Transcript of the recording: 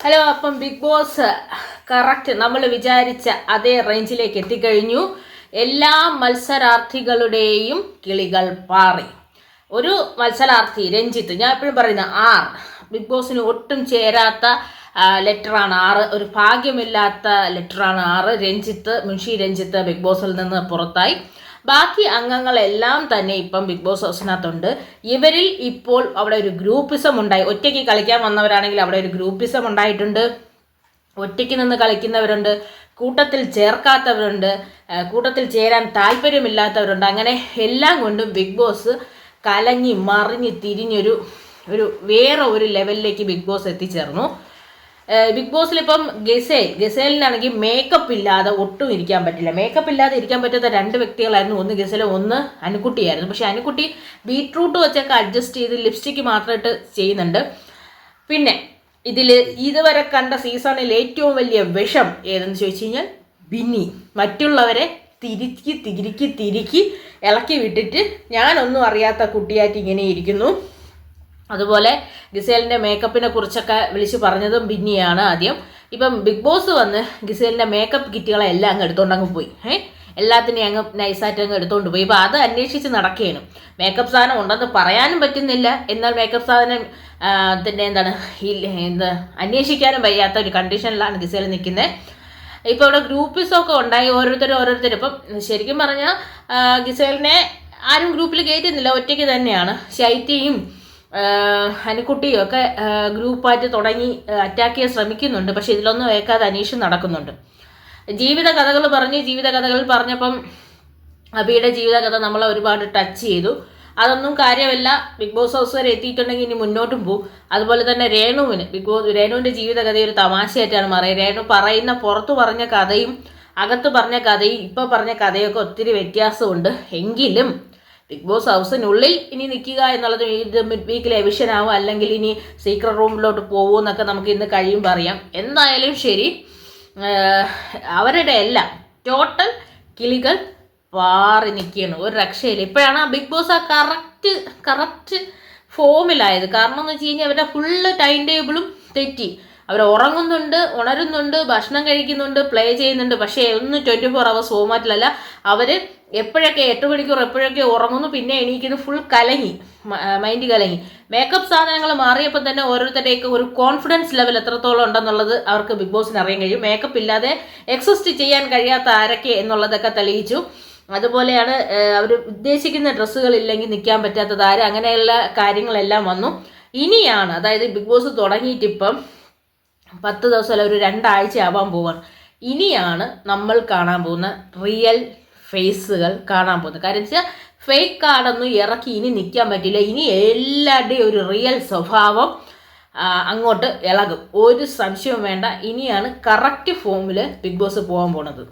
Hello, അപ്പം big boss correct നമ്മൾ വിചാരിച്ച അതേ റേഞ്ചിലേക്ക് എത്തിക്കഴിഞ്ഞു. എല്ലാ മത്സരാർത്ഥികളുടെയും കിളികൾ പാറി. ഒരു മത്സരാർത്ഥി രഞ്ജിത്ത്, ഞാൻ എപ്പോഴും പറയുന്ന ബിഗ് ബോസിന് ഒട്ടും ചേരാത്ത ലെറ്ററാണ് 6. ഒരു ഭാഗ്യമില്ലാത്ത ലെറ്ററാണ് 6. മുൻഷി രഞ്ജിത്ത് ബിഗ് ബോസിൽ നിന്ന് പുറത്തായി. ബാക്കി അംഗങ്ങളെല്ലാം തന്നെ ഇപ്പം ബിഗ് ബോസ് ഹൗസിനകത്തുണ്ട്. ഇവരിൽ ഇപ്പോൾ അവിടെ ഒരു ഗ്രൂപ്പിസം ഉണ്ടായി. ഒറ്റയ്ക്ക് കളിക്കാൻ വന്നവരാണെങ്കിൽ അവിടെ ഒരു ഗ്രൂപ്പിസം ഉണ്ടായിട്ടുണ്ട്. ഒറ്റയ്ക്ക് നിന്ന് കളിക്കുന്നവരുണ്ട്, കൂട്ടത്തിൽ ചേർക്കാത്തവരുണ്ട്, കൂട്ടത്തിൽ ചേരാൻ താല്പര്യമില്ലാത്തവരുണ്ട്. അങ്ങനെ എല്ലാം കൊണ്ടും ബിഗ് ബോസ് കലങ്ങി മറിഞ്ഞ് തിരിഞ്ഞൊരു വേറെ ഒരു ലെവലിലേക്ക് ബിഗ് ബോസ് എത്തിച്ചേർന്നു. ബിഗ് ബോസിലിപ്പം ഗസേലിനാണെങ്കിൽ മേക്കപ്പ് ഇല്ലാതെ ഒട്ടും ഇരിക്കാൻ പറ്റില്ല. മേക്കപ്പ് ഇല്ലാതെ ഇരിക്കാൻ പറ്റാത്ത 2 വ്യക്തികളായിരുന്നു. ഒന്ന് ഗസേൽ, ഒന്ന് അനുക്കുട്ടിയായിരുന്നു. പക്ഷെ അനുക്കുട്ടി ബീട്രൂട്ട് വെച്ചൊക്കെ അഡ്ജസ്റ്റ് ചെയ്ത് ലിപ്സ്റ്റിക്ക് മാത്രമായിട്ട് ചെയ്യുന്നുണ്ട്. പിന്നെ ഇതിൽ ഇതുവരെ കണ്ട സീസണിൽ ഏറ്റവും വലിയ വിഷം ഏതെന്ന് ചോദിച്ചു കഴിഞ്ഞാൽ ബിന്നി. മറ്റുള്ളവരെ തിരുക്കി ഇളക്കി വിട്ടിട്ട് ഞാനൊന്നും അറിയാത്ത കുട്ടിയായിട്ട് ഇങ്ങനെ ഇരിക്കുന്നു. അതുപോലെ ഗിസേലിൻ്റെ മേക്കപ്പിനെ കുറിച്ചൊക്കെ വിളിച്ച് പറഞ്ഞതും ബിന്നിയാണ് ആദ്യം. ഇപ്പം ബിഗ് ബോസ് വന്ന് ഗിസേലിൻ്റെ മേക്കപ്പ് കിറ്റുകളെ എല്ലാം അങ്ങ് എടുത്തോണ്ട് പോയി. എല്ലാത്തിനെയും അങ്ങ് നൈസായിട്ട് അങ്ങ് എടുത്തോണ്ട് പോയി. ഇപ്പം അത് അന്വേഷിച്ച് നടക്കുകയാണ്. മേക്കപ്പ് സാധനം ഉണ്ടെന്ന് പറയാനും പറ്റുന്നില്ല, എന്നാൽ മേക്കപ്പ് സാധനം അന്വേഷിക്കാനും വയ്യാത്ത ഒരു കണ്ടീഷനിലാണ് ഗിസേൽ നിൽക്കുന്നത്. ഇപ്പോൾ ഇവിടെ ഗ്രൂപ്പിസൊക്കെ ഉണ്ടായി, ഓരോരുത്തരും. ഇപ്പം ശരിക്കും പറഞ്ഞാൽ ഗിസേലിനെ ആരും ഗ്രൂപ്പിൽ കയറ്റുന്നില്ല, ഒറ്റയ്ക്ക് തന്നെയാണ്. ശൈത്യയും അനുക്കുട്ടിയും ഒക്കെ ഗ്രൂപ്പായിട്ട് തുടങ്ങി അറ്റാക്ക് ചെയ്യാൻ ശ്രമിക്കുന്നുണ്ട്. പക്ഷെ ഇതിലൊന്നും ഏക്കാതെ അന്വേഷണം നടക്കുന്നുണ്ട്. ജീവിത കഥകൾ പറഞ്ഞപ്പം അബിയുടെ ജീവിതകഥ നമ്മളെ ഒരുപാട് ടച്ച് ചെയ്തു. അതൊന്നും കാര്യമല്ല. ബിഗ് ബോസ് ഹൗസ് വരെ എത്തിയിട്ടുണ്ടെങ്കിൽ ഇനി മുന്നോട്ടും പോകും. അതുപോലെ തന്നെ രേണുവിൻ്റെ ജീവിതകഥ ഒരു തമാശയായിട്ടാണ് മാറിയത്. രേണു പുറത്തു പറഞ്ഞ കഥയും അകത്ത് പറഞ്ഞ കഥയും ഇപ്പോൾ പറഞ്ഞ കഥയൊക്കെ ഒത്തിരി വ്യത്യാസമുണ്ട്. എങ്കിലും ബിഗ് ബോസ് ഹൗസിനുള്ളിൽ ഇനി നിൽക്കുക എന്നുള്ളത് ഇത് മിഡ് വീക്കിൽ എവിഷൻ ആവും, അല്ലെങ്കിൽ ഇനി സീക്രട്ട് റൂമിലോട്ട് പോകും എന്നൊക്കെ നമുക്ക് ഇന്ന് കഴിയുമ്പോൾ അറിയാം. എന്തായാലും ശരി, അവരുടെ എല്ലാം ടോട്ടൽ കിളികൾ പാറി നിൽക്കുകയാണ്. ഒരു രക്ഷയില്ല. ഇപ്പോഴാണ് ആ ബിഗ് ബോസ് ആ കറക്റ്റ് ഫോമിലായത്. കാരണം എന്ന് വെച്ച് കഴിഞ്ഞാൽ അവരുടെ ഫുള്ള് ടൈം ടേബിളും തെറ്റി. അവർ ഉറങ്ങുന്നുണ്ട്, ഉണരുന്നുണ്ട്, ഭക്ഷണം കഴിക്കുന്നുണ്ട്, പ്ലേ ചെയ്യുന്നുണ്ട്. പക്ഷേ ഒന്നും 24 hours ഫോമാറ്റിലല്ല. അവർ എപ്പോഴൊക്കെ 8 മണിക്കൂർ എപ്പോഴൊക്കെ ഉറങ്ങുന്നു, പിന്നെ എണീക്കുന്നു. ഫുൾ മൈൻഡ് കലങ്ങി. മേക്കപ്പ് സാധനങ്ങൾ മാറിയപ്പോൾ തന്നെ ഓരോരുത്തരുടെയൊക്കെ ഒരു കോൺഫിഡൻസ് ലെവൽ എത്രത്തോളം ഉണ്ടെന്നുള്ളത് അവർക്ക് ബിഗ് ബോസിന് അറിയാൻ കഴിയും. മേക്കപ്പ് ഇല്ലാതെ എക്സിസ്റ്റ് ചെയ്യാൻ കഴിയാത്ത ആരൊക്കെ എന്നുള്ളതൊക്കെ തെളിയിച്ചു. അതുപോലെയാണ് അവർ ഉദ്ദേശിക്കുന്ന ഡ്രസ്സുകൾ ഇല്ലെങ്കിൽ നിൽക്കാൻ പറ്റാത്തത് ആര്, അങ്ങനെയുള്ള കാര്യങ്ങളെല്ലാം വന്നു. ഇനിയാണ്, അതായത് ബിഗ് ബോസ് തുടങ്ങിയിട്ടിപ്പം 10 ദിവസം അല്ല, ഒരു 2 ആഴ്ച ആവാൻ പോവാണ്. ഇനിയാണ് നമ്മൾ കാണാൻ പോകുന്ന റിയൽ ഫേസുകൾ കാണാൻ പോകുന്നത്. കാര്യം വെച്ചാൽ ഫേക്ക് കാർഡൊന്നും ഇറക്കി ഇനി നിൽക്കാൻ പറ്റില്ല. ഇനി എല്ലാവരുടെയും ഒരു റിയൽ സ്വഭാവം അങ്ങോട്ട് ഇളകും, ഒരു സംശയവും വേണ്ട. ഇനിയാണ് കറക്റ്റ് ഫോമിൽ ബിഗ് ബോസ് പോകാൻ പോണത്.